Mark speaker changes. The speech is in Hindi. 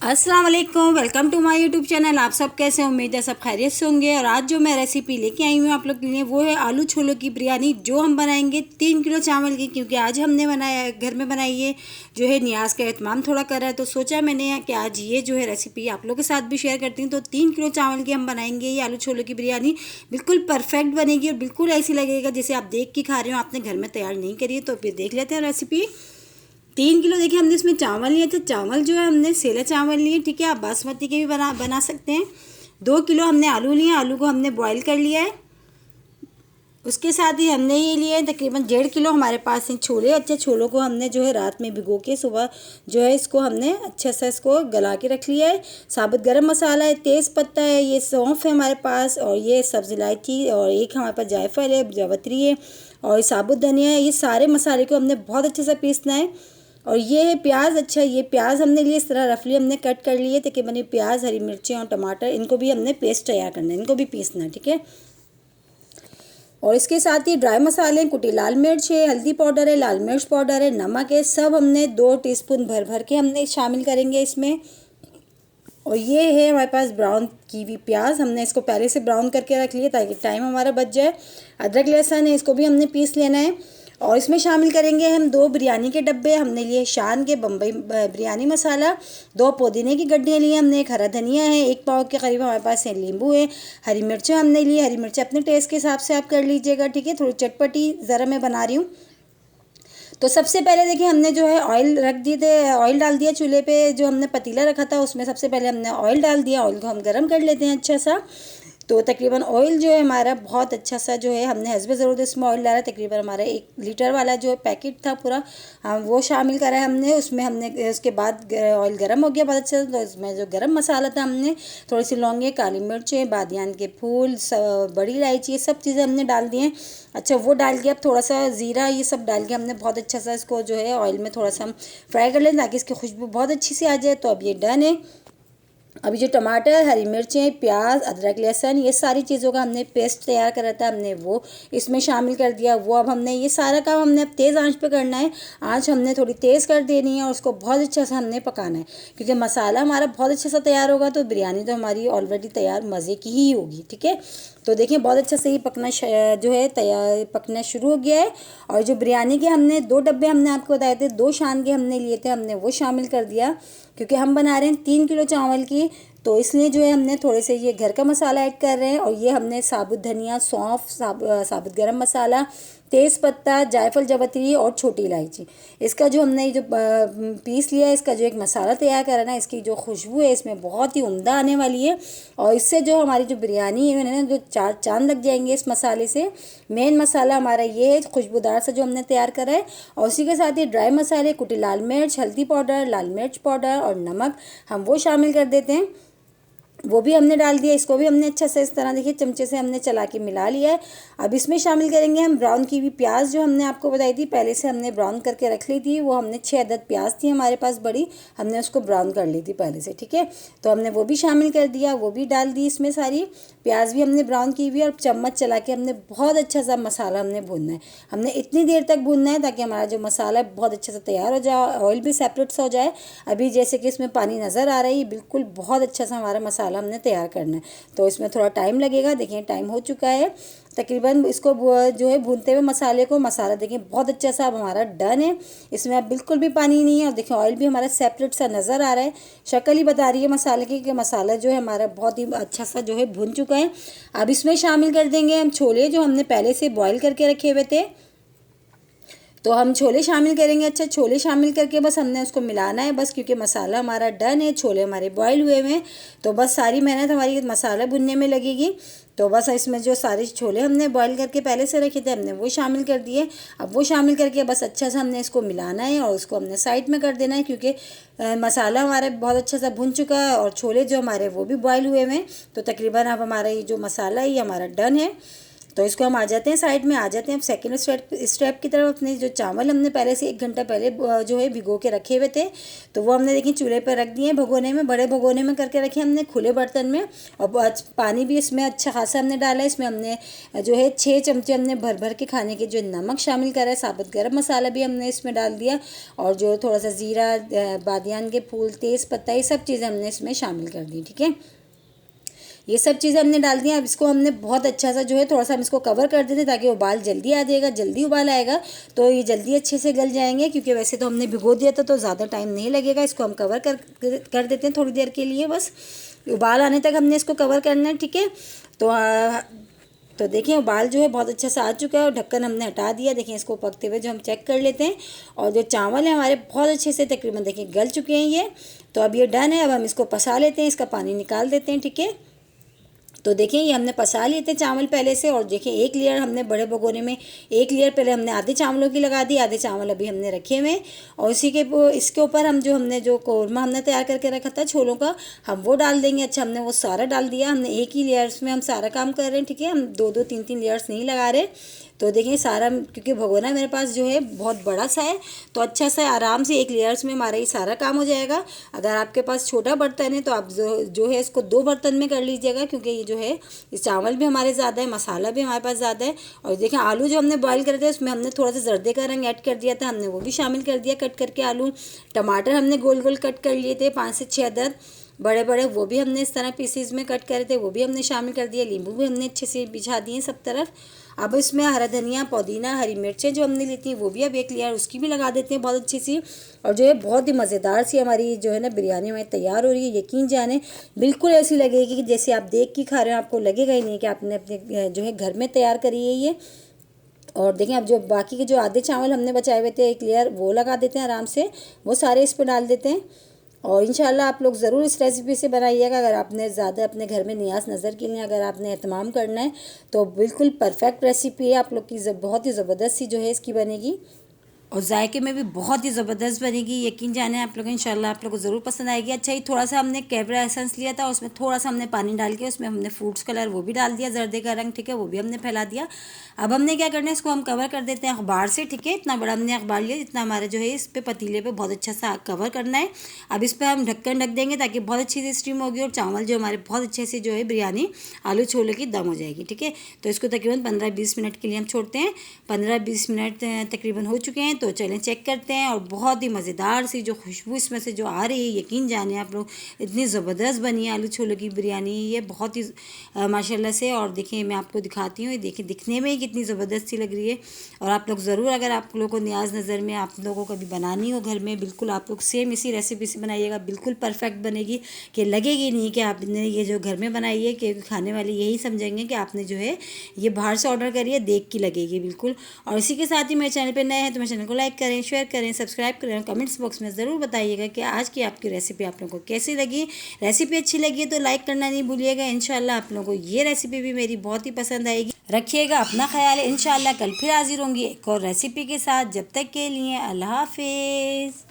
Speaker 1: अस्सलाम वालेकुम, welcome to my YouTube channel. आप सब कैसे हैं? उम्मीद है सब खैरियत से होंगे। और आज जो मैं रेसिपी लेके आई हूँ आप लोग के लिए वो है आलू छोलों की बिरयानी, जो हम बनाएंगे 3 किलो चावल की। क्योंकि आज हमने बनाया घर में बनाई है, जो है नियाज़ का एहतमाम थोड़ा कर रहा है, तो सोचा मैंने कि आज ये जो है रेसिपी आप लोग के साथ भी शेयर करती हूँ। तो 3 किलो चावल की हम बनाएंगे ये आलू छोलों की बिरयानी। बिल्कुल परफेक्ट बनेगी और बिल्कुल ऐसी लगेगा जैसे आप देख के खा रहे हो, आपने घर में तैयार नहीं करी है। तो फिर देख लेते हैं रेसिपी। 3 किलो देखिए हमने इसमें चावल लिए थे। चावल जो है हमने सेला चावल लिए, ठीक है। आप बासमती के भी बना सकते हैं। 2 किलो हमने आलू लिए, आलू को हमने बॉईल कर लिया है। उसके साथ ही हमने ये लिए तकरीबन 1.5 किलो हमारे पास हैं छोले। अच्छे छोलों को हमने जो है रात में भिगो के सुबह जो है इसको हमने अच्छे से इसको गला के रख लिया है। साबुत गरम मसाला है, तेज़ पत्ता है, ये सौंफ है हमारे पास, और ये सब्ज़ इलायची, और एक हमारे पास जायफल है, जावित्री है, और साबुत धनिया है। ये सारे मसाले को हमने बहुत अच्छे से पीसना है। और ये है प्याज। अच्छा, ये प्याज हमने लिए इस तरह रफली हमने कट कर लिए ताकि मैंने प्याज, हरी मिर्चें और टमाटर, इनको भी हमने पेस्ट तैयार करना है, इनको भी पीसना है, ठीक है। और इसके साथ ही ड्राई मसाले, कुटी लाल मिर्च है, हल्दी पाउडर है, लाल मिर्च पाउडर है, नमक है, सब हमने 2 टीस्पून भर भर के हमने शामिल करेंगे इसमें। और ये है हमारे पास ब्राउन की हुई प्याज, हमने इसको पहले से ब्राउन करके रख लिया ताकि टाइम हमारा बच जाए। अदरक लहसुन है, इसको भी हमने पीस लेना है। और इसमें शामिल करेंगे हम 2 बिरयानी के डब्बे हमने लिए शान के बम्बई बिरयानी मसाला, 2 पुदीने की गड्डियाँ ली हमने, एक हरा धनिया है, 1 पाव के करीब हमारे पास है नींबू है, हरी मिर्चें हमने ली। हरी मिर्चें अपने टेस्ट के हिसाब से आप कर लीजिएगा, ठीक है। थोड़ी चटपटी ज़रा मैं बना रही हूँ। तो सबसे पहले देखिए हमने जो है ऑयल रख दिए थे, ऑयल डाल दिया चूल्हे पे। जो हमने पतीला रखा था उसमें सबसे पहले हमने ऑयल डाल दिया। ऑयल को हम गर्म कर लेते हैं अच्छा सा। तो तकरीबन ऑयल जो है हमारा बहुत अच्छा सा जो है हमने हस्बे ज़रूरत इसमें ऑयल डाला। तकरीबन हमारा 1 लीटर वाला जो पैकेट था पूरा, हम वो शामिल करा है हमने उसमें। हमने उसके बाद ऑयल गर्म हो गया बहुत अच्छा, तो इसमें जो गरम मसाला था हमने थोड़ी सी लौंगे, काली मिर्चें, बादियान के फूल, बड़ी इलायची, ये सब चीज़ें हमने डाल दी हैं। अच्छा, वो डाल के अब थोड़ा सा ज़ीरा, ये सब डाल के हमने बहुत अच्छा सा इसको जो है ऑयल में थोड़ा सा हम फ्राई कर लें ताकि इसकी खुशबू बहुत अच्छी सी आ जाए। तो अब ये डन है। अभी जो टमाटर, हरी मिर्चें, प्याज, अदरक लहसुन, ये सारी चीज़ों का हमने पेस्ट तैयार करा था, हमने वो इसमें शामिल कर दिया। वो अब हमने ये सारा काम हमने अब तेज़ आंच पे करना है। आंच हमने थोड़ी तेज़ कर देनी है और उसको बहुत अच्छा सा हमने पकाना है। क्योंकि मसाला हमारा बहुत अच्छा सा तैयार होगा तो बिरयानी तो हमारी ऑलरेडी तैयार मज़े की ही होगी, ठीक है। तो देखिए बहुत अच्छा से ही पकना जो है तैयार पकना शुरू हो गया है। और जो बिरयानी के हमने 2 डब्बे हमने आपको बताए थे, 2 शान के हमने लिए थे, हमने वो शामिल कर दिया। क्योंकि हम बना रहे हैं 3 किलो चावल की, तो इसलिए जो है हमने थोड़े से ये घर का मसाला ऐड कर रहे हैं। और ये हमने साबुत धनिया, सौंफ, साबुत गरम मसाला, तेज़ पत्ता, जायफल, जावित्री और छोटी इलायची, इसका जो हमने जो पीस लिया है, इसका जो एक मसाला तैयार करा ना, इसकी जो खुशबू है इसमें बहुत ही उम्दा आने वाली है। और इससे जो हमारी जो बिरयानी है ना, जो 4 चांद लग जाएंगे इस मसाले से। मेन मसाला हमारा ये है खुशबूदार सा जो हमने तैयार करा है। और उसी के साथ ही ड्राई मसाले, कुटी लाल मिर्च, हल्दी पाउडर, लाल मिर्च पाउडर और नमक, हम वो शामिल कर देते हैं। वो भी हमने डाल दिया। इसको भी हमने अच्छा से इस तरह देखिए चमचे से हमने चला के मिला लिया है। अब इसमें शामिल करेंगे हम ब्राउन की हुई प्याज, जो हमने आपको बताई थी पहले से हमने ब्राउन करके रख ली थी। वो हमने 6 अदद प्याज थी हमारे पास बड़ी, हमने उसको ब्राउन कर ली थी पहले से, ठीक है। तो हमने वो भी शामिल कर दिया, वो भी डाल दी इसमें सारी प्याज भी हमने ब्राउन की हुई। और चम्मच चला के हमने बहुत अच्छा सा मसाला हमने भूनना है। हमने इतनी देर तक भूनना है ताकि हमारा जो मसाला बहुत अच्छे से तैयार हो जाए, ऑयल भी सेपरेट सा हो जाए। अभी जैसे कि इसमें पानी नज़र आ रहा है, बिल्कुल बहुत अच्छा सा हमारा मसाला हमने तैयार करना है। तो इसमें थोड़ा टाइम लगेगा। देखिए टाइम हो चुका है तकरीबन। इसको जो है भूनते हुए मसाले को, मसाला देखिए बहुत अच्छा सा अब हमारा डन है। इसमें अब बिल्कुल भी पानी नहीं है। और देखिए ऑयल भी हमारा सेपरेट सा नज़र आ रहा है। शक्ल ही बता रही है मसाले की कि मसाला जो है हमारा बहुत ही अच्छा सा जो है भुन चुका है। अब इसमें शामिल कर देंगे हम छोले, जो हमने पहले से बॉईल करके रखे हुए थे। तो हम छोले शामिल करेंगे। अच्छा, छोले शामिल करके बस हमने उसको मिलाना है बस, क्योंकि मसाला हमारा डन है, छोले हमारे बॉयल हुए हुए हैं। तो बस सारी मेहनत हमारी मसाला भुनने में लगेगी। तो बस इसमें जो सारे छोले हमने बॉईल करके पहले से रखे थे हमने वो शामिल कर दिए। अब वो शामिल करके बस अच्छा सा हमने इसको मिलाना है और उसको हमने साइड में कर देना है, क्योंकि मसाला हमारा बहुत अच्छा सा भुन चुका है और छोले जो हमारे वो भी बॉयल हुए हुए हैं। तो तकरीबन अब हमारा ये जो मसाला है ये हमारा डन है। तो इसको हम आ जाते हैं साइड में, आ जाते हैं अब सेकेंड स्टेप की तरफ। अपने जो चावल हमने पहले से 1 घंटा पहले जो है भिगो के रखे हुए थे, तो वो हमने देखिए चूल्हे पर रख दिए भगोने में, बड़े भगोने में करके रखे हमने खुले बर्तन में। और पानी भी इसमें अच्छा खासा हमने डाला है। इसमें हमने जो है 6 चमचे हमने भर भर के खाने के जो नमक शामिल करा है, साबुत गरम मसाला भी हमने इसमें डाल दिया, और जो थोड़ा सा ज़ीरा, बादियान के फूल, तेज़ पत्ता, ये सब चीज़ें हमने इसमें शामिल कर दी। ठीक है, ये सब चीज़ें हमने डाल दी। अब इसको हमने बहुत अच्छा सा जो है थोड़ा सा हम इसको कवर कर देते ताकि उबाल जल्दी आ जाएगा, जल्दी उबाल आएगा तो ये जल्दी अच्छे से गल जाएंगे, क्योंकि वैसे तो हमने भिगो दिया था तो ज़्यादा टाइम नहीं लगेगा। इसको हम कवर कर देते हैं थोड़ी देर के लिए, बस उबाल आने तक हमने इसको कवर करना है। ठीक है, तो देखिए उबाल जो है बहुत अच्छा सा आ चुका है और ढक्कन हमने हटा दिया। देखिए इसको पकते हुए जो हम चेक कर लेते हैं, और जो चावल है हमारे बहुत अच्छे से तकरीबन देखिए गल चुके हैं ये। तो अब ये डन है। अब हम इसको पसा लेते हैं, इसका पानी निकाल देते हैं। ठीक है, तो देखिए ये हमने पसा लिए थे चावल पहले से, और देखिए एक लेयर हमने बड़े भगोने में, एक लेयर पहले हमने आधे चावलों की लगा दी, आधे चावल अभी हमने रखे हुए। और इसके ऊपर हम जो कौरमा हमने तैयार करके रखा था छोलों का, हम वो डाल देंगे। अच्छा, हमने वो सारा डाल दिया। हमने एक ही लेयर्स में हम सारा काम कर रहे हैं। ठीक है, हम 2-2 3-3 लेयर्स नहीं लगा रहे। तो देखिए सारा, क्योंकि भगोना मेरे पास जो है बहुत बड़ा सा है, तो अच्छा सा आराम से एक लेयर्स में हमारा ये सारा काम हो जाएगा। अगर आपके पास छोटा बर्तन है तो आप जो है इसको 2 बर्तन में कर लीजिएगा, क्योंकि ये जो है ये चावल भी हमारे ज़्यादा है, मसाला भी हमारे पास ज़्यादा है। और देखिए आलू जो हमने बॉयल करे थे उसमें हमने थोड़ा सा जर्दे का रंग ऐड कर दिया था, हमने वो भी शामिल कर दिया कट करके आलू। टमाटर हमने गोल गोल कट कर लिए थे 5 से 6 अदद बड़े बड़े, वो भी हमने इस तरह पीसीज में कट करे थे, वो भी हमने शामिल कर दिया। नींबू भी हमने अच्छे से बिछा दिए सब तरफ। अब इसमें हरा धनिया, पुदीना, हरी मिर्चें जो हमने ली थी वो भी अब एक लेयर उसकी भी लगा देते हैं बहुत अच्छी सी। और जो है बहुत ही मज़ेदार सी हमारी जो है ना बिरयानी हमारी तैयार हो रही है। यकीन जाने बिल्कुल ऐसी लगेगी कि जैसे आप देख के खा रहे हो, आपको लगेगा ही नहीं कि आपने अपने जो है घर में तैयार करी है ये। और देखें अब जो बाकी के जो आधे चावल हमने बचाए हुए थे एक लेयर, वो लगा देते हैं आराम से, वो सारे इस पर डाल देते हैं। और इंशाल्लाह आप लोग ज़रूर इस रेसिपी से बनाइएगा। अगर आपने ज़्यादा अपने घर में नियाज़ नज़र के लिए अगर आपने एहतमाम करना है तो बिल्कुल परफेक्ट रेसिपी है आप लोग की, बहुत ही ज़बरदस्त सी जो है इसकी बनेगी, और जायके में भी बहुत ही ज़बरदस्त बनेगी। यकीन जाने आप लोग इंशाल्लाह आप लोग को ज़रूर पसंद आएगी। अच्छा, ही थोड़ा सा हमने कैवरा एसेंस लिया था, उसमें थोड़ा सा हमने पानी डाल के उसमें हमने फ्रूट्स कलर वो भी डाल दिया, जर्दे का रंग। ठीक है, वो भी हमने फैला दिया। अब हमने क्या करना है, इसको हम कवर कर देते हैं अखबार से। ठीक है, इतना बड़ा हमने अखबार लिया जितना हमारा जो है इस पर पतीले पर बहुत अच्छा सा कवर करना है। अब इस पर हम ढक्कन ढक देंगे ताकि बहुत अच्छी सी स्टीम होगी और चावल जो हमारे बहुत अच्छे से जो है बिरयानी आलू छोले की दम हो जाएगी। ठीक है, तो इसको तकरीबन 15-20 मिनट के लिए हम छोड़ते हैं। 15-20 मिनट तकरीबन हो चुके हैं, तो चलें चेक करते हैं। और बहुत ही मज़ेदार सी जो खुशबू इसमें से जो आ रही है, यकीन जाने आप लोग इतनी ज़बरदस्त बनी है आलू छोले की बिरयानी, ये बहुत ही माशाल्लाह से। और देखिए मैं आपको दिखाती हूँ, ये देखिए दिखने में ही कितनी ज़बरदस्त सी लग रही है। और आप लोग ज़रूर, अगर आप लोगों को नियाज़ नज़र में आप लोगों को कभी बनानी हो घर में, बिल्कुल आप लोग सेम इसी रेसिपी से बनाइएगा, बिल्कुल परफेक्ट बनेगी, कि लगेगी नहीं कि आपने ये जो घर में बनाई है, कि खाने वाले यही समझेंगे कि आपने जो है ये बाहर से ऑर्डर करी है, देख की लगेगी बिल्कुल। और इसी के साथ ही मेरे चैनल पर नए हैं तो मेरे चैनल को लाइक करें, शेयर करें, सब्सक्राइब करें, और कमेंट्स बॉक्स में ज़रूर बताइएगा कि आज की आपकी रेसिपी आप लोगों को कैसी लगी। रेसिपी अच्छी लगी है तो लाइक करना नहीं भूलिएगा। इंशाल्लाह आप लोगों को ये रेसिपी भी मेरी बहुत ही पसंद आएगी। रखिएगा अपना ख्याल है। इंशाल्लाह कल फिर हाजिर होंगी एक और रेसिपी के साथ। जब तक के लिए अल्लाह हाफिज़।